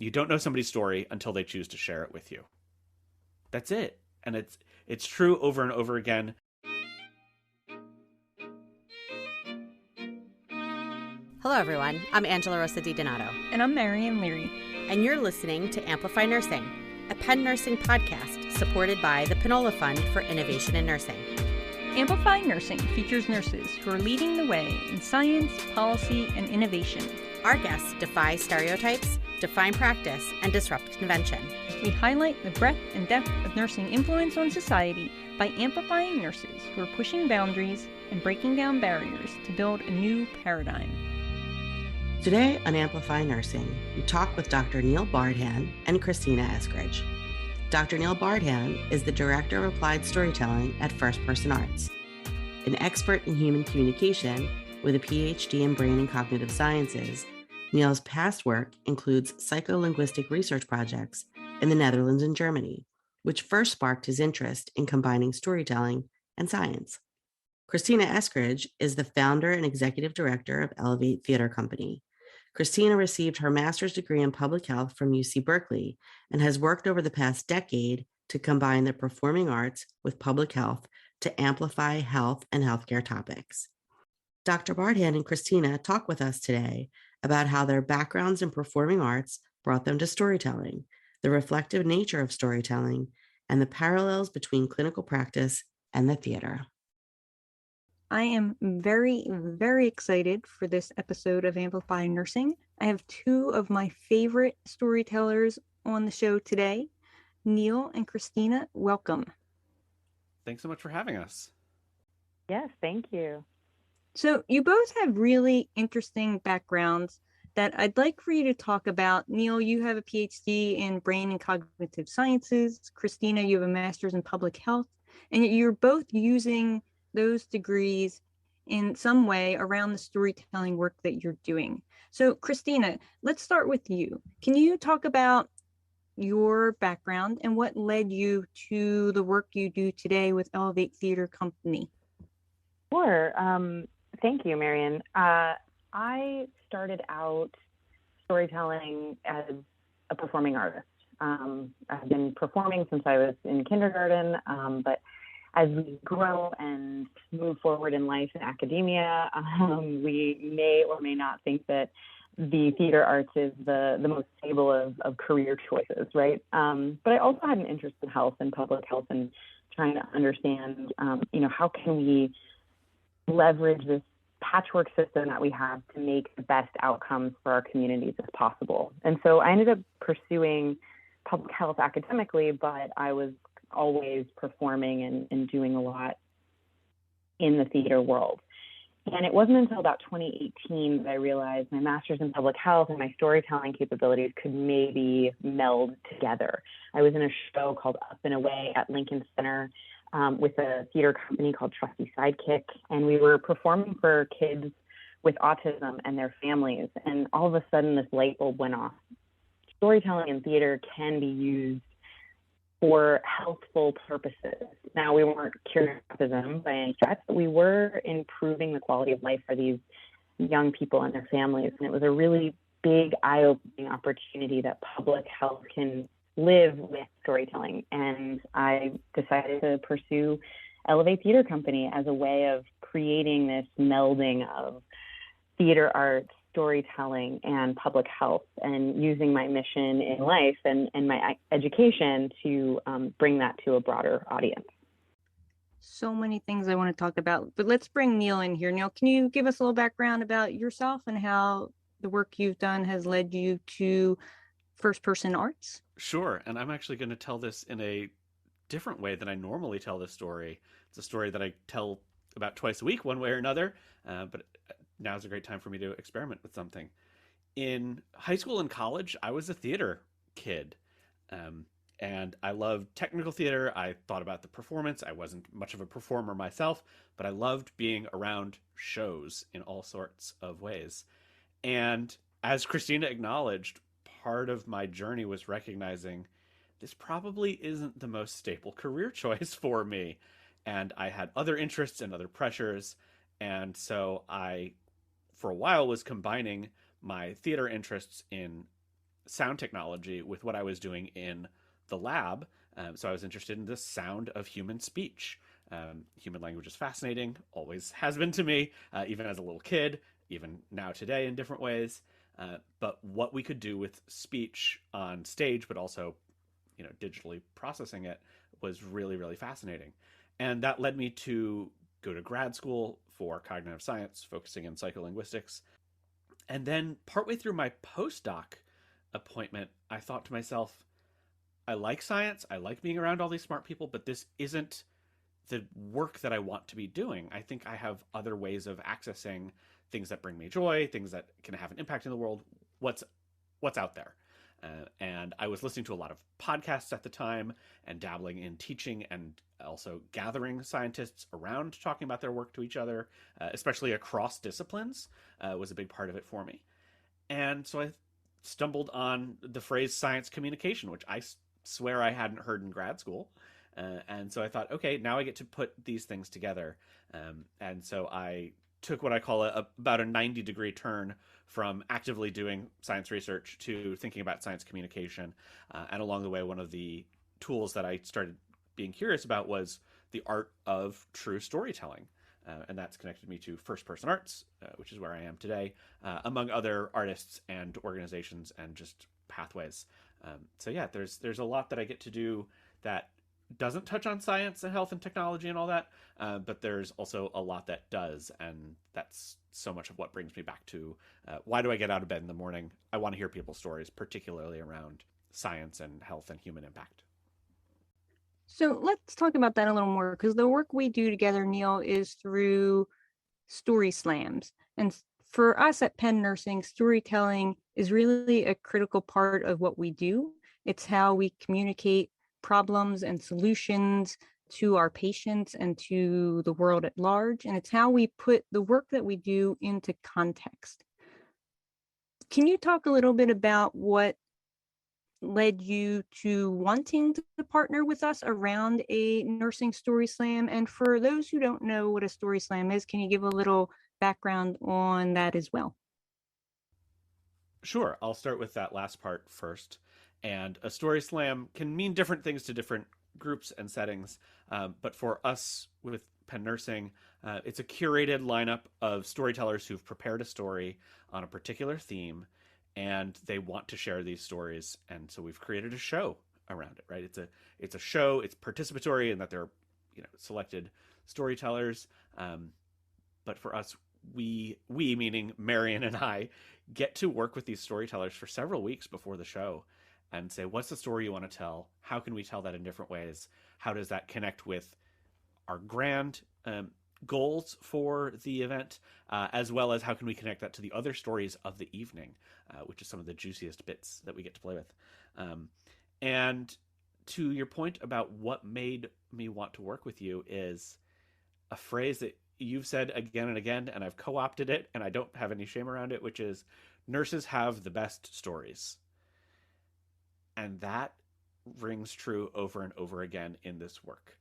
You don't know somebody's story until they choose to share it with you. That's it. And it's true over and over again. Hello, everyone. I'm Angela Rosa Donato. And I'm Marian Leary. And you're listening to Amplify Nursing, a Penn Nursing podcast supported by the Pinola Fund for Innovation in Nursing. Amplify Nursing features nurses who are leading the way in science, policy, and innovation. Our guests defy stereotypes, define practice, and disrupt convention. We highlight the breadth and depth of nursing influence on society by amplifying nurses who are pushing boundaries and breaking down barriers to build a new paradigm. Today on Amplify Nursing, we talk with Dr. Neil Bardhan and Christina Eskridge. Dr. Neil Bardhan is the Director of Applied Storytelling at First Person Arts. An expert in human communication with a PhD in Brain and Cognitive Sciences, Neil's past work includes psycholinguistic research projects in the Netherlands and Germany, which first sparked his interest in combining storytelling and science. Christina Eskridge is the founder and executive director of Elevate Theater Company. Christina received her master's degree in public health from UC Berkeley and has worked over the past decade to combine the performing arts with public health to amplify health and healthcare topics. Dr. Bardhan and Christina talk with us today about how their backgrounds in performing arts brought them to storytelling, the reflective nature of storytelling, and the parallels between clinical practice and the theater. I am very, very excited for this episode of Amplify Nursing. I have two of my favorite storytellers on the show today. Neil and Christina, welcome. Thanks so much for having us. Yes, thank you. So you both have really interesting backgrounds that I'd like for you to talk about. Neil, you have a PhD in Brain and Cognitive Sciences. Christina, you have a master's in public health. And you're both using those degrees in some way around the storytelling work that you're doing. So Christina, let's start with you. Can you talk about your background and what led you to the work you do today with Elevate Theater Company? Sure. Thank you, Marian. I started out storytelling as a performing artist. I've been performing since I was in kindergarten, but as we grow and move forward in life and academia, we may or may not think that the theater arts is the most stable of career choices, right? But I also had an interest in health and public health and trying to understand, how can we leverage this patchwork system that we have to make the best outcomes for our communities as possible. And so I ended up pursuing public health academically, but I was always performing and doing a lot in the theater world. And it wasn't until about 2018 that I realized my master's in public health and my storytelling capabilities could maybe meld together. I was in a show called Up and Away at Lincoln Center with a theater company called Trusty Sidekick, and we were performing for kids with autism and their families. And all of a sudden, this light bulb went off. Storytelling in theater can be used for healthful purposes. Now, we weren't curing autism by any stretch, but we were improving the quality of life for these young people and their families. And it was a really big, eye-opening opportunity that public health can live with storytelling. And I decided to pursue Elevate Theater Company as a way of creating this melding of theater arts, storytelling, and public health, and using my mission in life and my education to bring that to a broader audience. So many things I want to talk about, but let's bring Neil in here. Neil, can you give us a little background about yourself and how the work you've done has led you to First Person Arts? Sure. And I'm actually going to tell this in a different way than I normally tell this story. It's a story that I tell about twice a week, one way or another, but now's a great time for me to experiment with something. In high school and college, I was a theater kid. And I loved technical theater. I thought about the performance. I wasn't much of a performer myself, but I loved being around shows in all sorts of ways. And as Christina acknowledged, part of my journey was recognizing this probably isn't the most stable career choice for me. And I had other interests and other pressures. And so I, for a while, was combining my theater interests in sound technology with what I was doing in the lab. So I was interested in the sound of human speech. Human language is fascinating, always has been to me, even as a little kid, even now today in different ways. But what we could do with speech on stage, but also, digitally processing it, was really, really fascinating. And that led me to go to grad school for cognitive science, focusing in psycholinguistics. And then partway through my postdoc appointment, I thought to myself, I like science, I like being around all these smart people, but this isn't the work that I want to be doing. I think I have other ways of accessing things that bring me joy, things that can have an impact in the world. What's out there? And I was listening to a lot of podcasts at the time and dabbling in teaching and also gathering scientists around talking about their work to each other, especially across disciplines, was a big part of it for me. And so I stumbled on the phrase science communication, which I swear I hadn't heard in grad school. And so I thought, okay, now I get to put these things together. And so I took what I call about a 90-degree turn from actively doing science research to thinking about science communication. And along the way, one of the tools that I started being curious about was the art of true storytelling. And that's connected me to First Person Arts, which is where I am today, among other artists and organizations and just pathways. So yeah, there's a lot that I get to do that doesn't touch on science and health and technology and all that, but there's also a lot that does, and that's so much of what brings me back to why do I get out of bed in the morning? I want to hear people's stories, particularly around science and health and human impact. So let's talk about that a little more, because the work we do together, Neil, is through story slams. And for us at Penn Nursing, storytelling is really a critical part of what we do. It's how we communicate problems and solutions to our patients and to the world at large. And it's how we put the work that we do into context. Can you talk a little bit about what led you to wanting to partner with us around a nursing story slam? And for those who don't know what a story slam is, can you give a little background on that as well? Sure, I'll start with that last part first. And a story slam can mean different things to different groups and settings. But for us with Penn Nursing, it's a curated lineup of storytellers who've prepared a story on a particular theme, and they want to share these stories. And so we've created a show around it, right? It's a show. It's participatory in that there are selected storytellers. But for us, we meaning Marion and I, get to work with these storytellers for several weeks before the show and say, what's the story you want to tell? How can we tell that in different ways? How does that connect with our grand goals for the event, as well as how can we connect that to the other stories of the evening, which is some of the juiciest bits that we get to play with. And to your point about what made me want to work with you is a phrase that you've said again and again, and I've co-opted it, and I don't have any shame around it, which is nurses have the best stories. And that rings true over and over again in this work.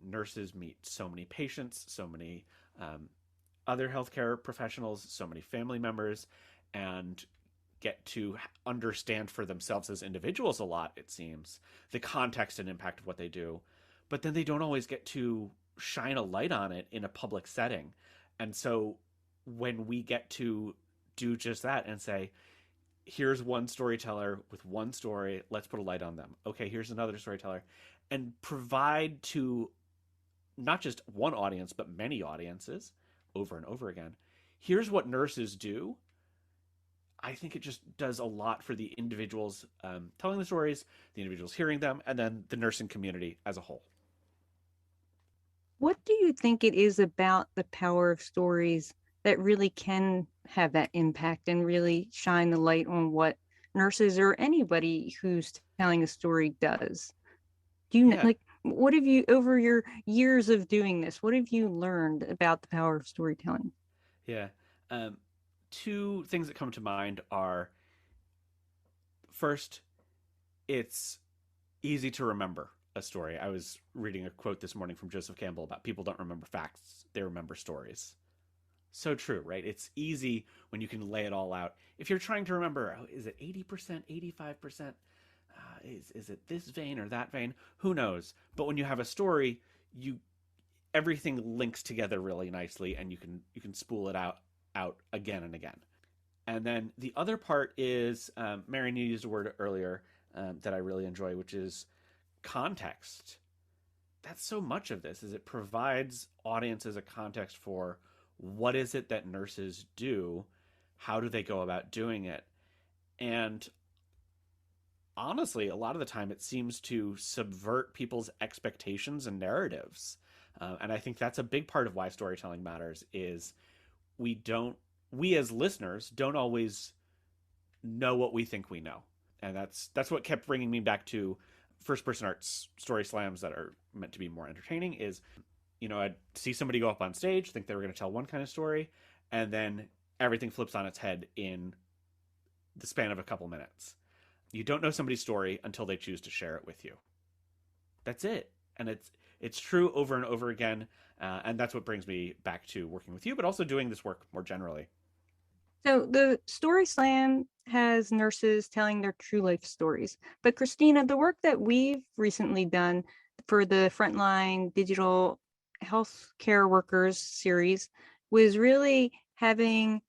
Nurses meet so many patients, so many other healthcare professionals, so many family members, and get to understand for themselves as individuals a lot, it seems, the context and impact of what they do. But then they don't always get to shine a light on it in a public setting. And so when we get to do just that and say, here's one storyteller with one story, let's put a light on them. Okay, here's another storyteller. And provide to not just one audience, but many audiences over and over again. Here's what nurses do. I think it just does a lot for the individuals telling the stories, the individuals hearing them, and then the nursing community as a whole. What do you think it is about the power of stories that really can have that impact and really shine the light on what nurses or anybody who's telling a story does? Do you like, what have you, over your years of doing this, what have you learned about the power of storytelling? Yeah. Two things that come to mind are, first, it's easy to remember a story. I was reading a quote this morning from Joseph Campbell about people don't remember facts, they remember stories. So true, right? It's easy when you can lay it all out. If you're trying to remember, oh, is it 80%, 85%? Is it this vein or that vein? Who knows? But when you have a story, you everything links together really nicely, and you can spool it out again and again. And then the other part is, Marion, you used a word earlier that I really enjoy, which is context. That's so much of this, is it provides audiences a context for what is it that nurses do, how do they go about doing it, and honestly, a lot of the time it seems to subvert people's expectations and narratives. And I think that's a big part of why storytelling matters is we as listeners don't always know what we think we know. And that's what kept bringing me back to first person arts story slams that are meant to be more entertaining is, I'd see somebody go up on stage, think they were going to tell one kind of story, and then everything flips on its head in the span of a couple minutes. You don't know somebody's story until they choose to share it with you. That's it. And it's true over and over again. And that's what brings me back to working with you, but also doing this work more generally. So the Story Slam has nurses telling their true life stories. But Christina, the work that we've recently done for the Frontline Digital Healthcare Workers series was really having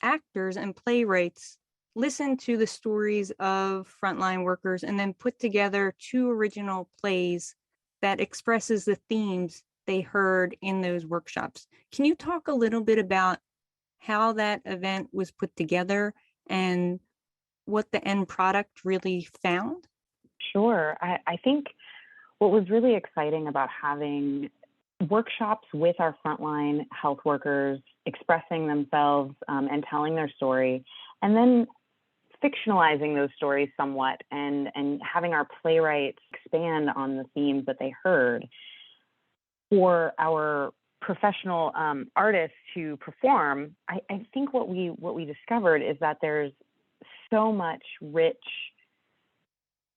actors and playwrights listen to the stories of frontline workers and then put together 2 original plays that expresses the themes they heard in those workshops. Can you talk a little bit about how that event was put together and what the end product really found? Sure. I think what was really exciting about having workshops with our frontline health workers expressing themselves and telling their story, and then fictionalizing those stories somewhat and having our playwrights expand on the themes that they heard for our professional artists to perform. I think what we discovered is that there's so much rich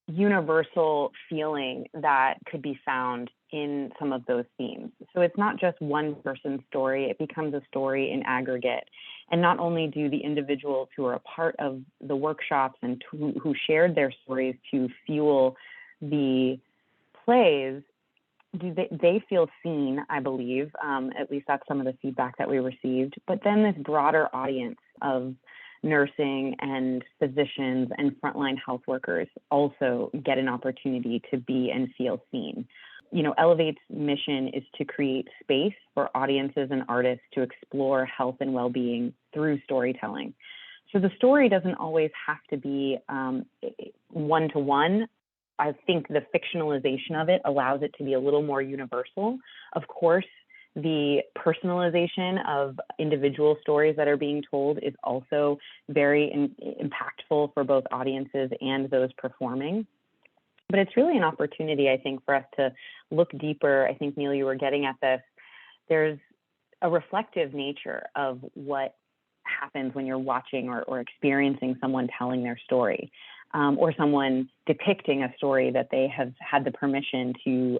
universal feeling that could be found in some of those themes. So it's not just one person's story, it becomes a story in aggregate. And not only do the individuals who are a part of the workshops and who shared their stories to fuel the plays, do they feel seen, I believe, at least that's some of the feedback that we received. But then this broader audience of nursing and physicians and frontline health workers also get an opportunity to be and feel seen. Elevate's mission is to create space for audiences and artists to explore health and well-being through storytelling. So the story doesn't always have to be one-to-one. I think the fictionalization of it allows it to be a little more universal. Of course, the personalization of individual stories that are being told is also very impactful for both audiences and those performing. But it's really an opportunity, I think, for us to look deeper. I think, Neil, you were getting at this. There's a reflective nature of what happens when you're watching or experiencing someone telling their story, or someone depicting a story that they have had the permission to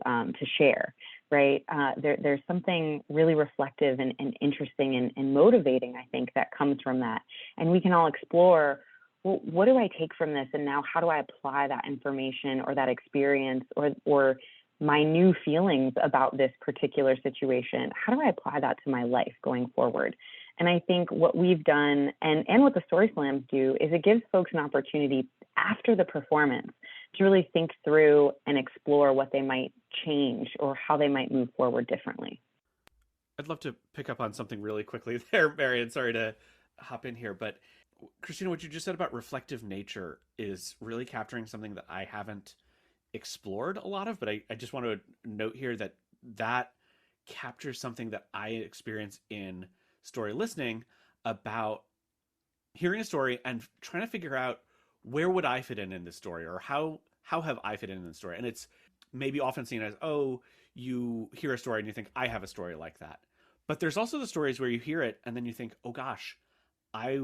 share, right? There's something really reflective and interesting and motivating, I think, that comes from that. And we can all explore, well, what do I take from this? And now how do I apply that information or that experience or my new feelings about this particular situation? How do I apply that to my life going forward? And I think what we've done and what the Story Slams do is it gives folks an opportunity after the performance to really think through and explore what they might change or how they might move forward differently. I'd love to pick up on something really quickly there, Marion. Sorry to hop in here, but Christina, what you just said about reflective nature is really capturing something that I haven't explored a lot of, but I just want to note here that captures something that I experience in story listening about hearing a story and trying to figure out where would I fit in this story, or how have I fit in the story. And it's maybe often seen as, oh, you hear a story and you think, I have a story like that. But there's also the stories where you hear it and then you think, oh gosh, I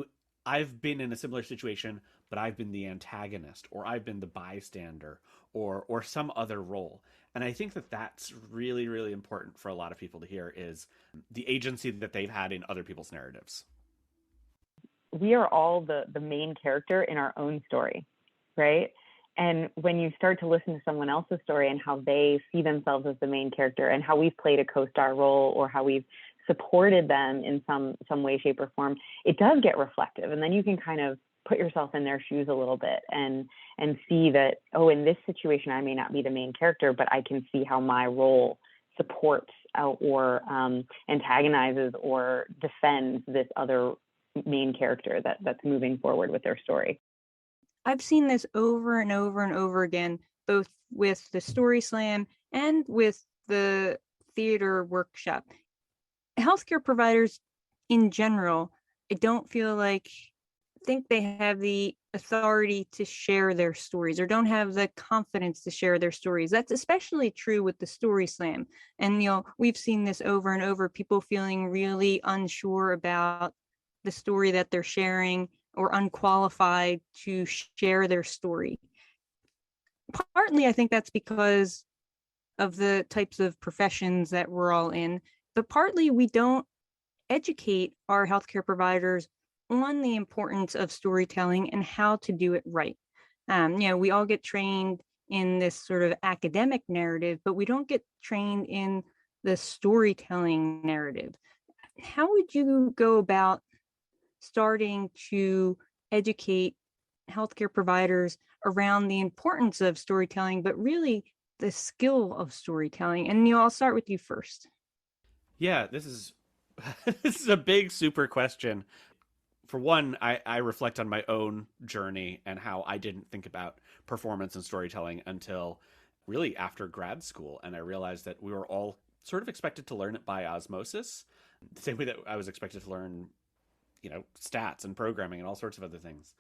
I've been in a similar situation, but I've been the antagonist, or I've been the bystander, or some other role. And I think that that's really, really important for a lot of people to hear, is the agency that they've had in other people's narratives. We are all the main character in our own story, right? And when you start to listen to someone else's story and how they see themselves as the main character, and how we've played a co-star role, or how we've supported them in some way, shape, or form, it does get reflective. And then you can kind of put yourself in their shoes a little bit and see that, oh, in this situation, I may not be the main character, but I can see how my role supports or antagonizes or defends this other main character that's moving forward with their story. I've seen this over and over and over again, both with the Story Slam and with the theater workshop. Healthcare providers in general, I don't think they have the authority to share their stories, or don't have the confidence to share their stories. That's especially true with the Story Slam. And, we've seen this over and over, people feeling really unsure about the story that they're sharing, or unqualified to share their story. Partly, I think that's because of the types of professions that we're all in, but partly we don't educate our healthcare providers on the importance of storytelling and how to do it right. We all get trained in this sort of academic narrative, but we don't get trained in the storytelling narrative. How would you go about starting to educate healthcare providers around the importance of storytelling, but really the skill of storytelling? And I'll start with you first. Yeah, this is this is a big super question. For one, I reflect on my own journey and how I didn't think about performance and storytelling until really after grad school. And I realized that we were all sort of expected to learn it by osmosis, the same way that I was expected to learn, stats and programming and all sorts of other things.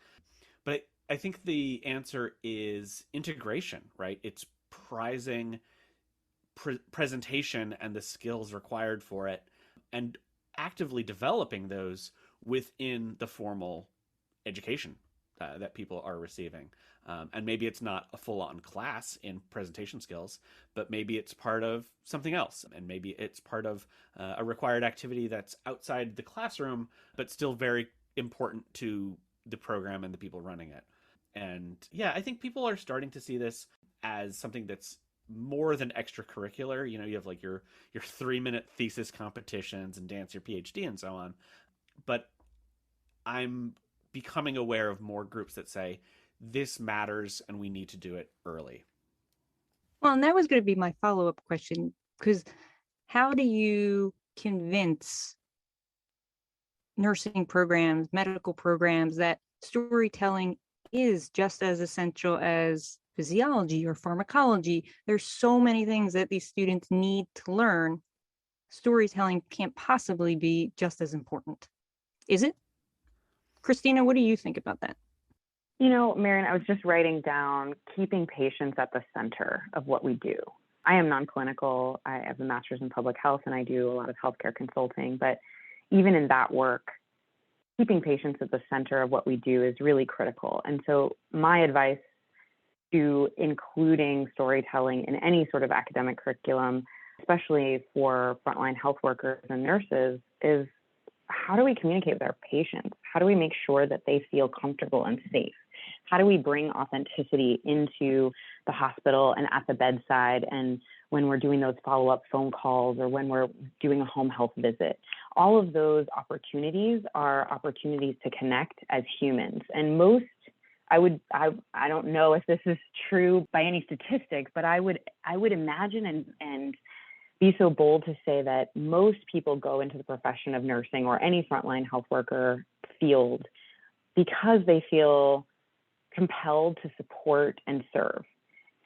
But I think the answer is integration, right? It's prizing presentation and the skills required for it, and actively developing those within the formal education that people are receiving. And maybe it's not a full-on class in presentation skills, but maybe it's part of something else. And maybe it's part of a required activity that's outside the classroom, but still very important to the program and the people running it. And yeah, I think people are starting to see this as something that's more than extracurricular. You have like your 3-minute thesis competitions and dance your PhD and so on. But I'm becoming aware of more groups that say this matters and we need to do it early. Well, and that was going to be my follow-up question, because how do you convince nursing programs, medical programs, that storytelling is just as essential as physiology or pharmacology? There's so many things that these students need to learn. Storytelling can't possibly be just as important. Is it? Christina, what do you think about that? Marian, I was just writing down keeping patients at the center of what we do. I am non-clinical. I have a master's in public health, and I do a lot of healthcare consulting. But even in that work, keeping patients at the center of what we do is really critical. And so my advice to including storytelling in any sort of academic curriculum, especially for frontline health workers and nurses, is how do we communicate with our patients? How do we make sure that they feel comfortable and safe? How do we bring authenticity into the hospital and at the bedside, and when we're doing those follow-up phone calls or when we're doing a home health visit? All of those opportunities are opportunities to connect as humans. And I don't know if this is true by any statistics, but I would imagine and be so bold to say that most people go into the profession of nursing or any frontline health worker field because they feel compelled to support and serve.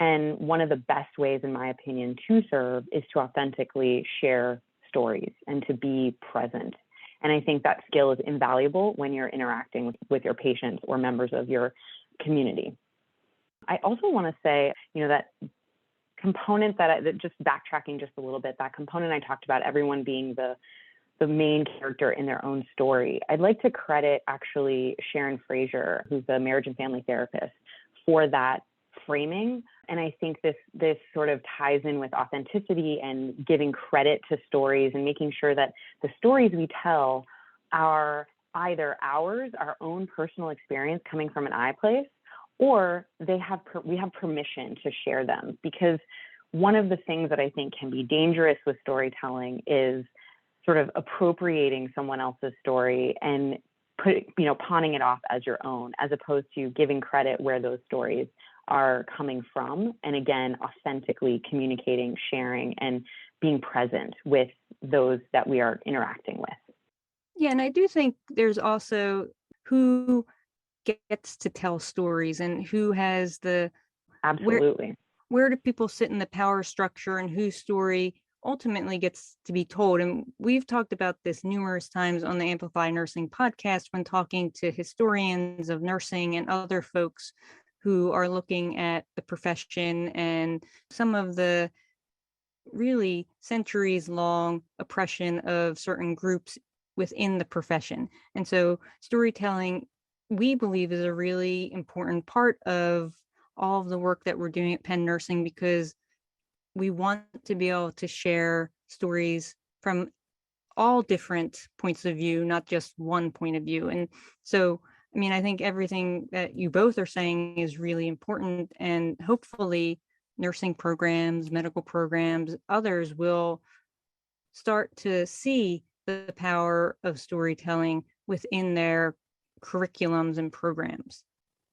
And one of the best ways, in my opinion, to serve is to authentically share stories and to be present. And I think that skill is invaluable when you're interacting with your patients or members of your community. I also want to say, that component that just backtracking just a little bit, that component I talked about, everyone being the the main character in their own story. I'd like to credit actually Sharon Fraser, who's a marriage and family therapist, for that framing. And I think this sort of ties in with authenticity and giving credit to stories and making sure that the stories we tell are either ours, our own personal experience coming from an I place, or we have permission to share them. Because one of the things that I think can be dangerous with storytelling is sort of appropriating someone else's story and pawning it off as your own, as opposed to giving credit where those stories are coming from. And again, authentically communicating, sharing, and being present with those that we are interacting with. Yeah, and I do think there's also who gets to tell stories and who has the absolutely where do people sit in the power structure and whose story ultimately gets to be told. And we've talked about this numerous times on the Amplify Nursing podcast when talking to historians of nursing and other folks who are looking at the profession and some of the really centuries long oppression of certain groups within the profession. And so storytelling, we believe, is a really important part of all of the work that we're doing at Penn Nursing, because we want to be able to share stories from all different points of view, not just one point of view. And so, I mean, I think everything that you both are saying is really important, and hopefully nursing programs, medical programs, others will start to see the power of storytelling within their curriculums and programs.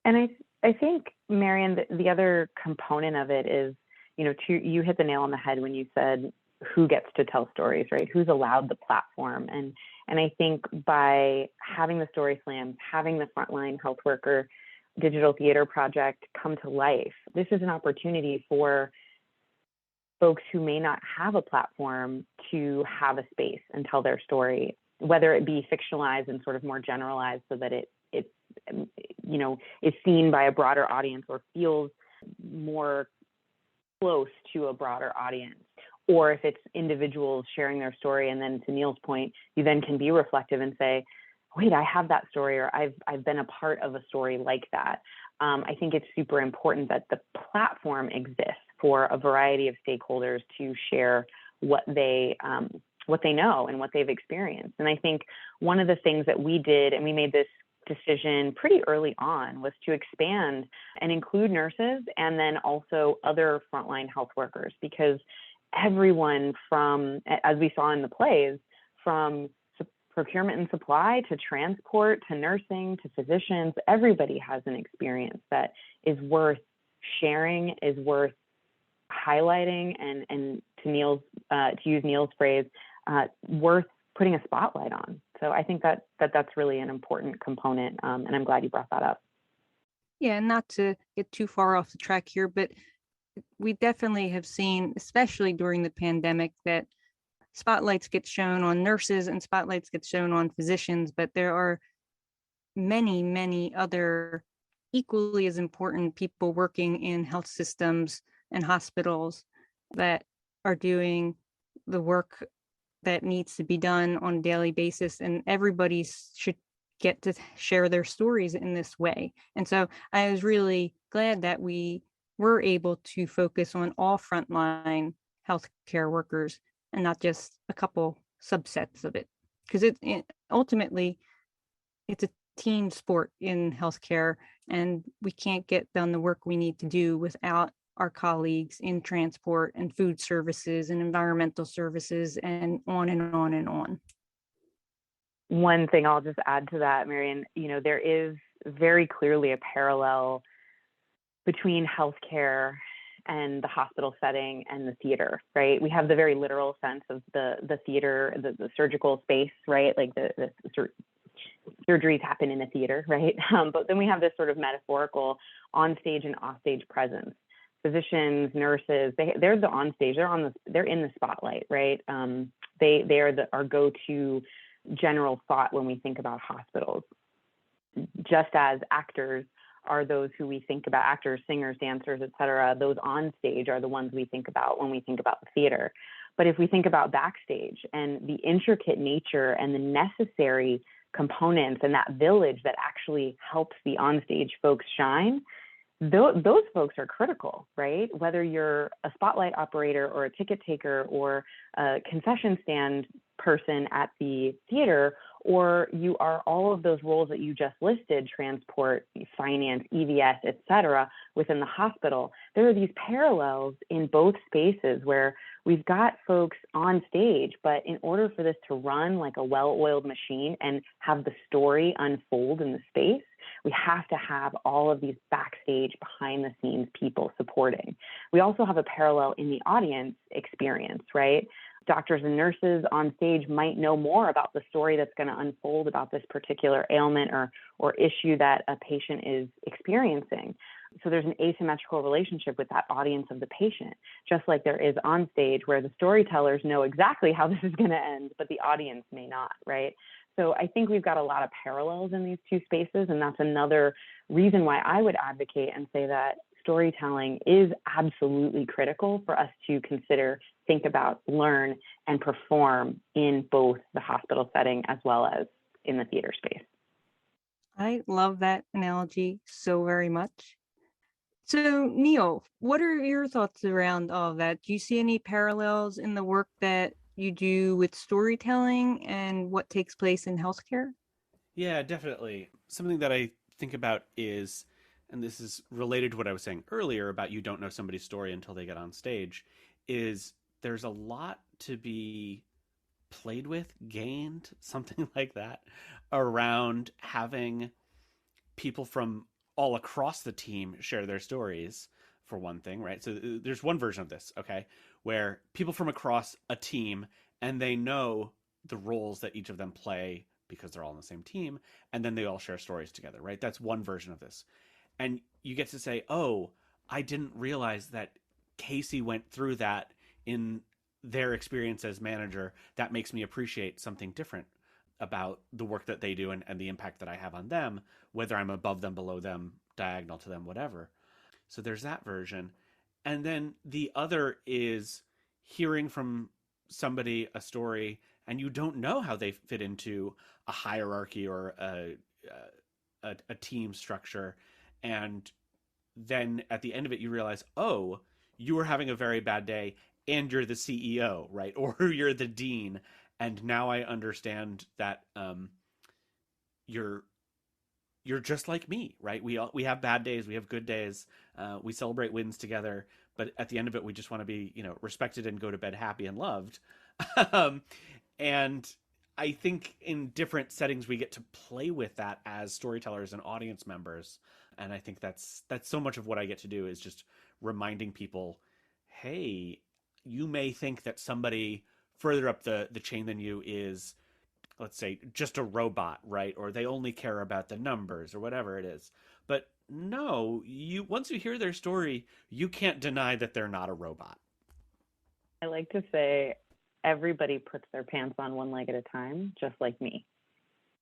And I think, Marian, the other component of it is, you hit the nail on the head when you said who gets to tell stories, right? Who's allowed the platform. And I think by having the Story Slams, having the Frontline Health Worker Digital Theater Project come to life, this is an opportunity for folks who may not have a platform to have a space and tell their story, whether it be fictionalized and sort of more generalized so that it is seen by a broader audience or feels more close to a broader audience, or if it's individuals sharing their story. And then to Neil's point, you then can be reflective and say, wait, I have that story, or I've been a part of a story like that. I think it's super important that the platform exists for a variety of stakeholders to share what they know and what they've experienced. And I think one of the things that we did, and we made this decision pretty early on, was to expand and include nurses and then also other frontline health workers, because everyone from, as we saw in the plays, from procurement and supply to transport to nursing to physicians, everybody has an experience that is worth sharing, is worth highlighting, and to use Neil's phrase, worth putting a spotlight on. So I think that's really an important component, and I'm glad you brought that up. Yeah, and not to get too far off the track here, but we definitely have seen, especially during the pandemic, that spotlights get shown on nurses and spotlights get shown on physicians, but there are many, many other equally as important people working in health systems and hospitals that are doing the work that needs to be done on a daily basis, and everybody should get to share their stories in this way. And so I was really glad that we were able to focus on all frontline healthcare workers and not just a couple subsets of it, because it ultimately it's a team sport in healthcare, and we can't get done the work we need to do without our colleagues in transport and food services and environmental services and on and on and on. One thing I'll just add to that, Marian, there is very clearly a parallel between healthcare and the hospital setting and the theater, right? We have the very literal sense of the theater, the surgical space, right? Like the surgeries happen in a theater, right? But then we have this sort of metaphorical on-stage and off-stage presence. Physicians, nurses, they're the on-stage, they're in the spotlight, right? They are our go-to general thought when we think about hospitals, just as actors are those who we think about, actors, singers, dancers, et cetera. Those on stage are the ones we think about when we think about the theater. But if we think about backstage and the intricate nature and the necessary components and that village that actually helps the onstage folks shine, those folks are critical, right? Whether you're a spotlight operator or a ticket taker or a concession stand person at the theater, or you are all of those roles that you just listed, transport, finance, EVS, et cetera, within the hospital, there are these parallels in both spaces where we've got folks on stage, but in order for this to run like a well-oiled machine and have the story unfold in the space, we have to have all of these backstage, behind the scenes people supporting. We also have a parallel in the audience experience, right? Doctors and nurses on stage might know more about the story that's going to unfold about this particular ailment or issue that a patient is experiencing. So there's an asymmetrical relationship with that audience of the patient, just like there is on stage where the storytellers know exactly how this is going to end, but the audience may not, right? So I think we've got a lot of parallels in these two spaces, and that's another reason why I would advocate and say that storytelling is absolutely critical for us to consider, think about, learn, and perform in both the hospital setting as well as in the theater space. I love that analogy so very much. So, Neil, what are your thoughts around all of that? Do you see any parallels in the work that you do with storytelling and what takes place in healthcare? Yeah, definitely. Something that I think about is, and this is related to what I was saying earlier about you don't know somebody's story until they get on stage, is there's a lot to be played with, gained, something like that, around having people from all across the team share their stories, for one thing, right? So there's one version of this, okay, where people from across a team and they know the roles that each of them play because they're all on the same team, and then they all share stories together, right? That's one version of this. And you get to say, oh, I didn't realize that Casey went through that in their experience as manager. That makes me appreciate something different about the work that they do and the impact that I have on them, whether I'm above them, below them, diagonal to them, whatever. So there's that version. And then the other is hearing from somebody a story and you don't know how they fit into a hierarchy or a team structure. And then at the end of it, you realize, oh, you were having a very bad day and you're the CEO, right? Or you're the dean. And now I understand that you're just like me, right? We have bad days, we have good days, we celebrate wins together, but at the end of it, we just want to be, respected and go to bed happy and loved. And I think in different settings, we get to play with that as storytellers and audience members. And I think that's so much of what I get to do is just reminding people, hey, you may think that somebody further up the chain than you is, let's say, just a robot, right? Or they only care about the numbers or whatever it is. But no, once you hear their story, you can't deny that they're not a robot. I like to say everybody puts their pants on one leg at a time, just like me.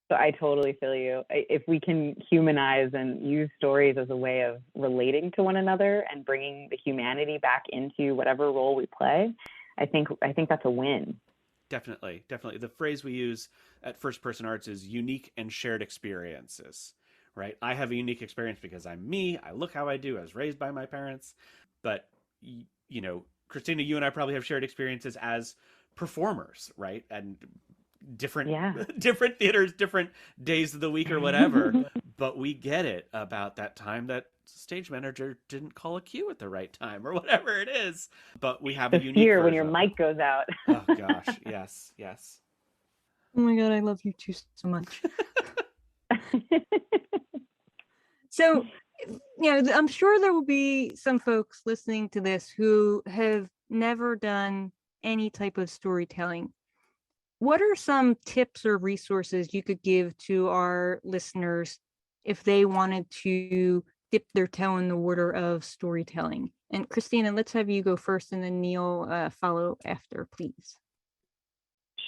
So I totally feel you. If we can humanize and use stories as a way of relating to one another and bringing the humanity back into whatever role we play, I think that's a win. Definitely. The phrase we use at First Person Arts is unique and shared experiences, right? I have a unique experience because I'm me. I look how I do. I was raised by my parents. But, Christina, you and I probably have shared experiences as performers, right? And different theaters, different days of the week or whatever. But we get it about that time that stage manager didn't call a cue at the right time or whatever it is. But we have a unique fear when your mic goes out. Oh gosh, yes. Oh my God, I love you two so much. So, I'm sure there will be some folks listening to this who have never done any type of storytelling. What are some tips or resources you could give to our listeners if they wanted to dip their toe in the water of storytelling? And Christina, let's have you go first and then Neil follow after, please.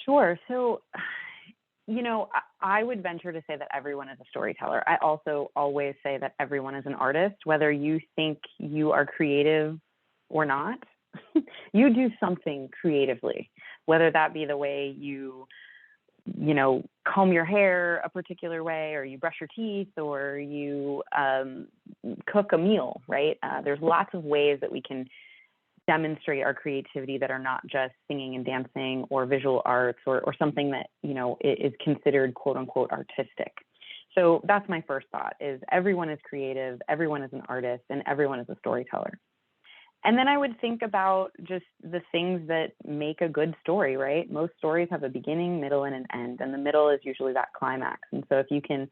Sure. So, I would venture to say that everyone is a storyteller. I also always say that everyone is an artist, whether you think you are creative or not. You do something creatively, whether that be the way you comb your hair a particular way, or you brush your teeth, or you cook a meal, right? There's lots of ways that we can demonstrate our creativity that are not just singing and dancing or visual arts or something that, is considered quote unquote artistic. So that's my first thought, is everyone is creative, everyone is an artist, and everyone is a storyteller. And then I would think about just the things that make a good story, right? Most stories have a beginning, middle, and an end, and the middle is usually that climax. And so if you can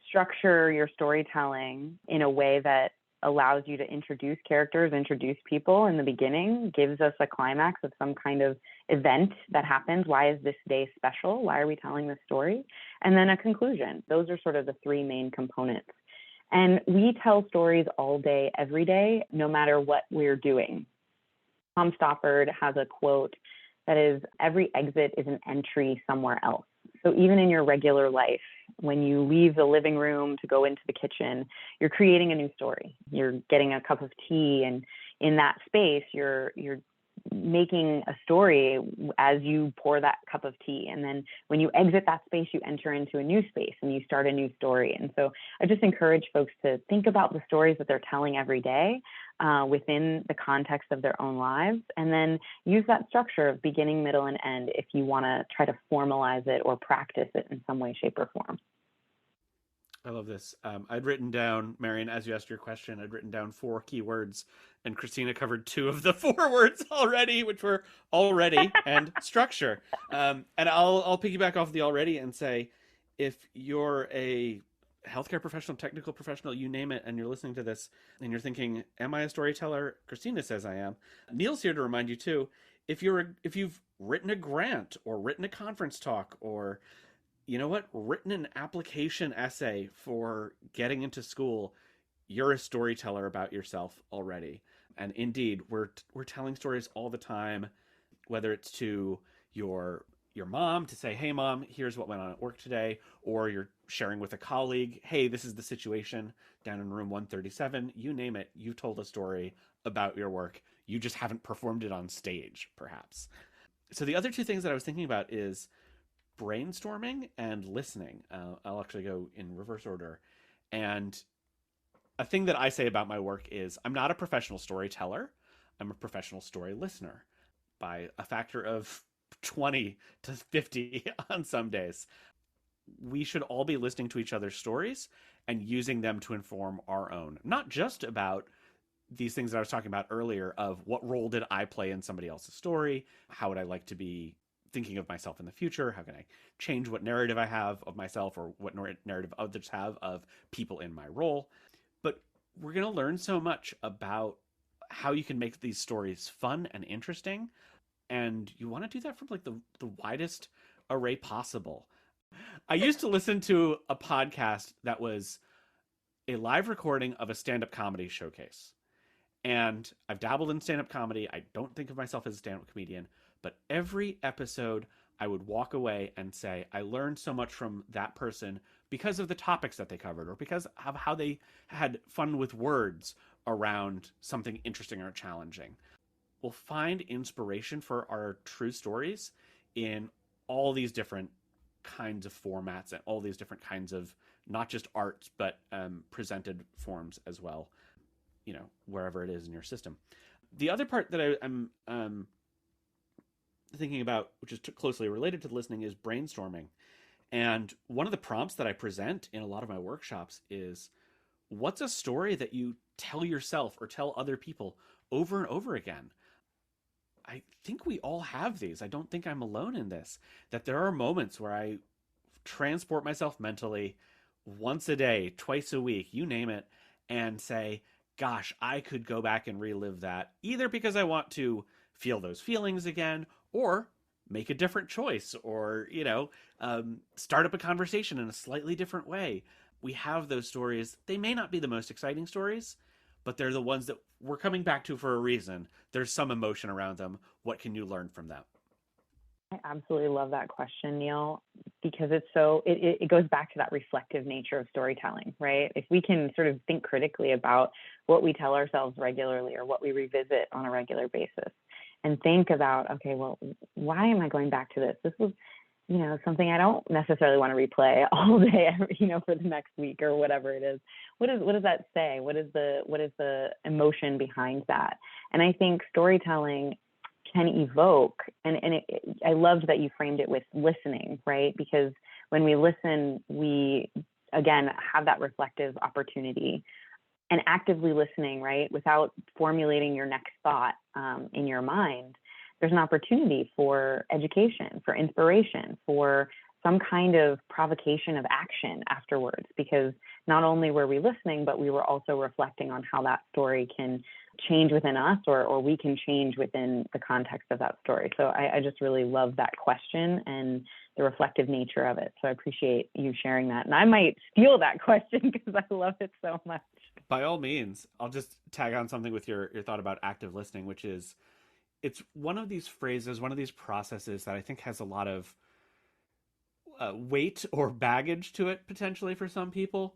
structure your storytelling in a way that allows you to introduce characters, introduce people in the beginning, gives us a climax of some kind of event that happens. Why is this day special? Why are we telling this story? And then a conclusion. Those are sort of the three main components. And we tell stories all day, every day, no matter what we're doing. Tom Stoppard has a quote that is, every exit is an entry somewhere else. So even in your regular life, when you leave the living room to go into the kitchen, you're creating a new story. You're getting a cup of tea, and in that space, you're making a story as you pour that cup of tea. And then when you exit that space, you enter into a new space and you start a new story. And so I just encourage folks to think about the stories that they're telling every day within the context of their own lives, and then use that structure of beginning, middle, and end if you want to try to formalize it or practice it in some way, shape, or form. I love this. I'd written down, Marion, as you asked your question, I'd written down 4 key words, and Christina covered 2 of the 4 words already, which were already and structure. And I'll piggyback off the already and say, if you're a healthcare professional, technical professional, you name it, and you're listening to this and you're thinking, am I a storyteller? Christina says I am. Neil's here to remind you too, if you've written a grant or written a conference talk, or written an application essay for getting into school, you're a storyteller about yourself already. And indeed, we're telling stories all the time, whether it's to your mom to say, hey mom, here's what went on at work today, or you're sharing with a colleague, hey, this is the situation down in room 137, you name it, you've told a story about your work. You just haven't performed it on stage, perhaps. So the other 2 things that I was thinking about is brainstorming and listening. I'll actually go in reverse order. And a thing that I say about my work is I'm not a professional storyteller. I'm a professional story listener by a factor of 20 to 50 on some days. We should all be listening to each other's stories and using them to inform our own, not just about these things that I was talking about earlier of what role did I play in somebody else's story? How would I like to be thinking of myself in the future? How can I change what narrative I have of myself, or what narrative others have of people in my role? But we're going to learn so much about how you can make these stories fun and interesting. And you want to do that from like the widest array possible. I used to listen to a podcast that was a live recording of a stand-up comedy showcase. And I've dabbled in stand-up comedy. I don't think of myself as a stand-up comedian, but every episode I would walk away and say, I learned so much from that person because of the topics that they covered, or because of how they had fun with words around something interesting or challenging. We'll find inspiration for our true stories in all these different kinds of formats and all these different kinds of not just arts, but presented forms as well, wherever it is in your system. The other part that I'm thinking about, which is closely related to listening, is brainstorming. And one of the prompts that I present in a lot of my workshops is, what's a story that you tell yourself or tell other people over and over again? I think we all have these. I don't think I'm alone in this, that there are moments where I transport myself mentally once a day, twice a week, you name it, and say, gosh, I could go back and relive that, either because I want to feel those feelings again, or make a different choice, or, start up a conversation in a slightly different way. We have those stories. They may not be the most exciting stories, but they're the ones that we're coming back to for a reason. There's some emotion around them. What can you learn from them? I absolutely love that question, Neil, because it goes back to that reflective nature of storytelling, right? If we can sort of think critically about what we tell ourselves regularly or what we revisit on a regular basis and think about, okay, well, why am I going back to this? This was, something I don't necessarily want to replay all day, for the next week or whatever it is. What does that say? What is the emotion behind that? And I think storytelling can evoke, and I loved that you framed it with listening, right? Because when we listen, we again have that reflective opportunity, and actively listening, right, without formulating your next thought in your mind, there's an opportunity for education, for inspiration, for some kind of provocation of action afterwards, because not only were we listening, but we were also reflecting on how that story can change within us, or we can change within the context of that story. So I just really love that question and the reflective nature of it. So I appreciate you sharing that. And I might steal that question because I love it so much. By all means, I'll just tag on something with your thought about active listening, which is, it's one of these phrases, one of these processes that I think has a lot of weight or baggage to it potentially for some people.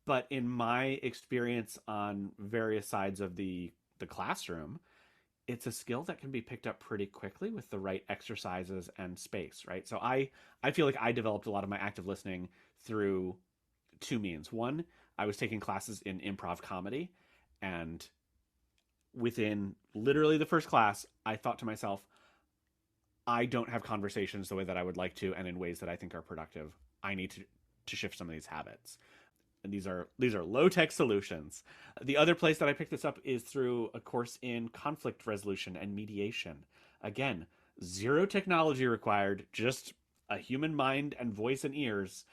But in my experience on various sides of the classroom, it's a skill that can be picked up pretty quickly with the right exercises and space, right? So I feel like I developed a lot of my active listening through two means. One, I was taking classes in improv comedy, and within literally the first class, I thought to myself, I don't have conversations the way that I would like to and in ways that I think are productive. I need to shift some of these habits. And these are low-tech solutions. The other place that I picked this up is through a course in conflict resolution and mediation. Again, zero technology required, just a human mind and voice and ears.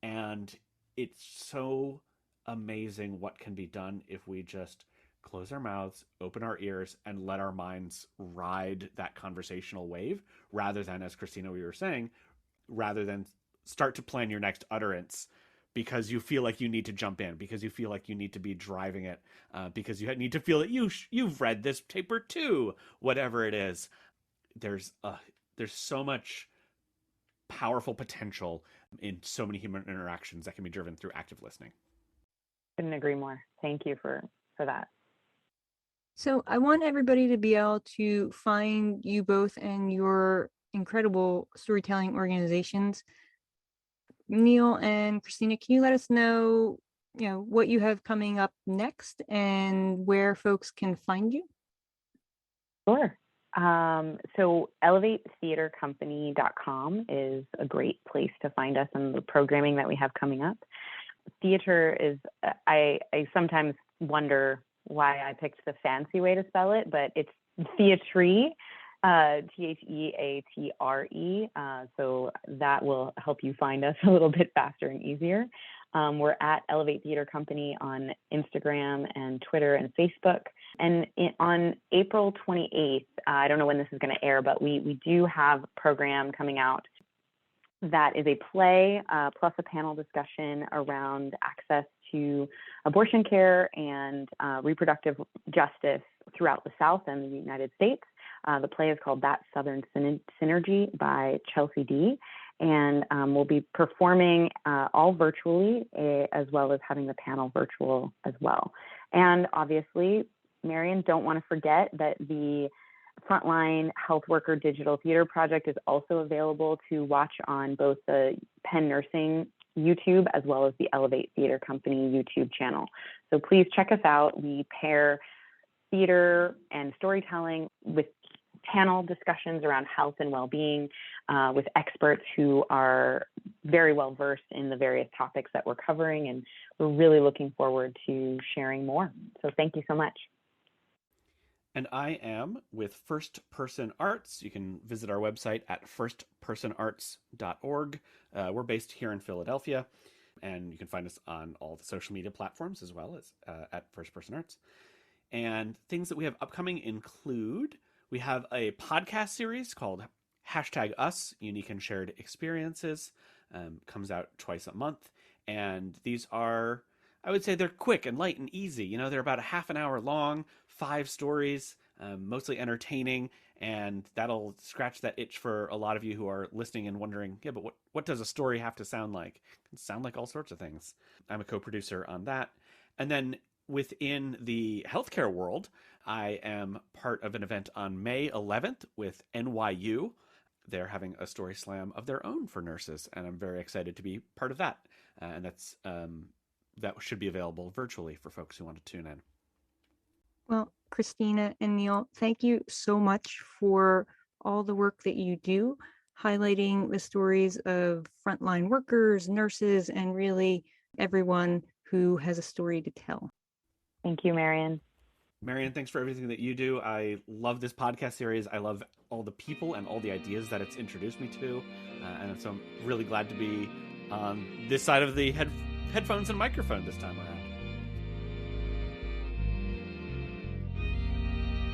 And it's so amazing what can be done if we just close our mouths, open our ears, and let our minds ride that conversational wave, rather than, as Christina, we were saying, rather than start to plan your next utterance because you feel like you need to jump in, because you feel like you need to be driving it, because you need to feel that you've read this paper too, whatever it is. There's so much powerful potential in so many human interactions that can be driven through active listening. Couldn't agree more. Thank you for that. So I want everybody to be able to find you both and your incredible storytelling organizations. Neil and Christina, can you let us know, what you have coming up next and where folks can find you? Sure. So elevatetheatercompany.com is a great place to find us and the programming that we have coming up. Theater is, I sometimes wonder why I picked the fancy way to spell it, but it's Theatre, Theatre. So that will help you find us a little bit faster and easier. We're at Elevate Theater Company on Instagram and Twitter and Facebook. And on April 28th, I don't know when this is going to air, but we do have a program coming out that is a play plus a panel discussion around access to abortion care and reproductive justice throughout the South and the United States. The play is called That Southern Synergy by Chelsea D. And we'll be performing all virtually, as well as having the panel virtual as well. And obviously, Marion, don't want to forget that the Frontline Health Worker Digital Theater Project is also available to watch on both the Penn Nursing YouTube as well as the Elevate Theater Company YouTube channel. So please check us out. We pair theater and storytelling with panel discussions around health and well-being with experts who are very well versed in the various topics that we're covering, and we're really looking forward to sharing more. So thank you so much. And I am with First Person Arts. You can visit our website at firstpersonarts.org. We're based here in Philadelphia, and you can find us on all the social media platforms as well as at First Person Arts. And things that we have upcoming include, we have a podcast series called #Us, Unique and Shared Experiences. Comes out twice a month. And these are, I would say they're quick and light and easy. They're about a half an hour long, 5 stories. mostly entertaining, and that'll scratch that itch for a lot of you who are listening and wondering, yeah, but what does a story have to sound like? It can sound like all sorts of things. I'm a co-producer on that. And then within the healthcare world, I am part of an event on May 11th with NYU. They're having a story slam of their own for nurses, and I'm very excited to be part of that. And that should be available virtually for folks who want to tune in. Well, Christina and Neil, thank you so much for all the work that you do, highlighting the stories of frontline workers, nurses, and really everyone who has a story to tell. Thank you, Marion. Marion, thanks for everything that you do. I love this podcast series. I love all the people and all the ideas that it's introduced me to. And so I'm really glad to be on this side of the headphones and microphone this time around.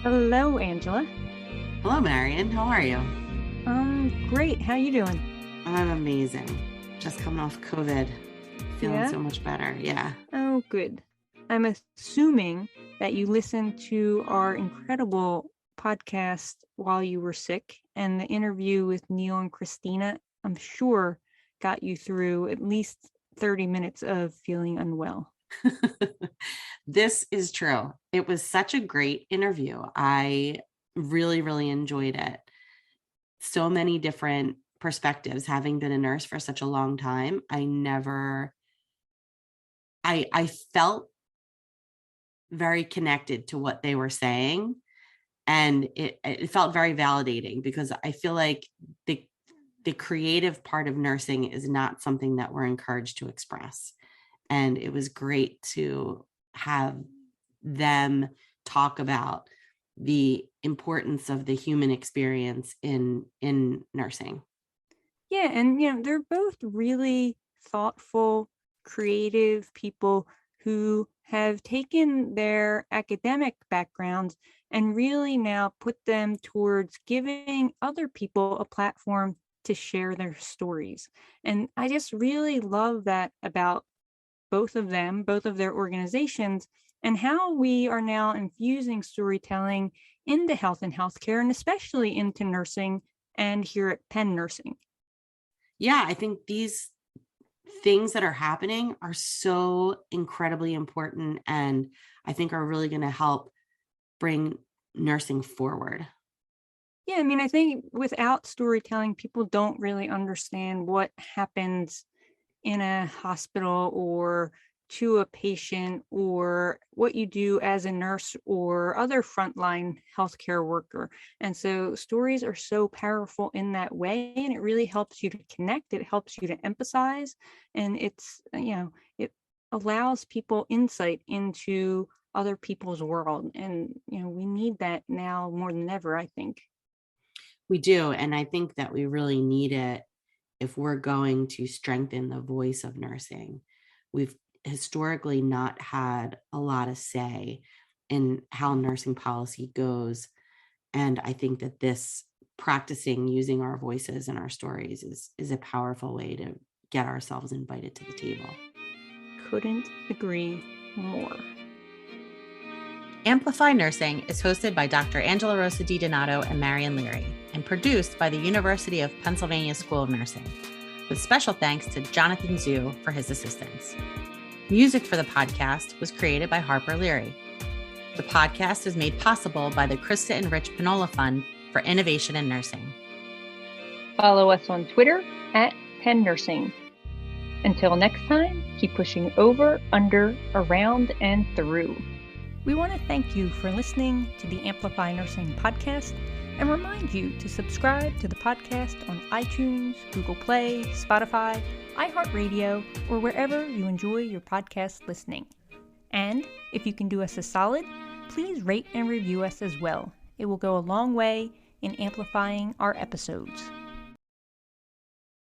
Hello, Angela. Hello, Marion. How are you? Great. How you doing? I'm amazing. Just coming off COVID. Feeling so much better. Yeah. Oh, good. I'm assuming that you listened to our incredible podcast while you were sick, and the interview with Neil and Christina, I'm sure, got you through at least 30 minutes of feeling unwell. This is true. It was such a great interview. I really, really enjoyed it. So many different perspectives. Having been a nurse for such a long time, I felt very connected to what they were saying. And it felt very validating, because I feel like the creative part of nursing is not something that we're encouraged to express. And it was great to have them talk about the importance of the human experience in nursing. Yeah, and they're both really thoughtful, creative people who have taken their academic backgrounds and really now put them towards giving other people a platform to share their stories. And I just really love that about both of them, both of their organizations, and how we are now infusing storytelling into health and healthcare, and especially into nursing and here at Penn Nursing. Yeah, I think these things that are happening are so incredibly important, and I think are really going to help bring nursing forward. Yeah, I mean, I think without storytelling, people don't really understand what happens in a hospital or to a patient, or what you do as a nurse or other frontline healthcare worker. And so stories are so powerful in that way, and it really helps you to connect. It helps you to empathize, and it's, it allows people insight into other people's world. And, we need that now more than ever, I think. We do. And I think that we really need it if we're going to strengthen the voice of nursing. We've historically not had a lot of say in how nursing policy goes. And I think that this practicing using our voices and our stories is a powerful way to get ourselves invited to the table. Couldn't agree more. Amplify Nursing is hosted by Dr. Angela Rosa DiDonato and Marion Leary, and produced by the University of Pennsylvania School of Nursing, with special thanks to Jonathan Zhu for his assistance. Music for the podcast was created by Harper Leary. The podcast is made possible by the Krista and Rich Pinola Fund for Innovation in Nursing. Follow us on Twitter at Penn Nursing. Until next time, keep pushing over, under, around, and through. We want to thank you for listening to the Amplify Nursing podcast, and remind you to subscribe to the podcast on iTunes, Google Play, Spotify, iHeartRadio, or wherever you enjoy your podcast listening. And if you can do us a solid, please rate and review us as well. It will go a long way in amplifying our episodes.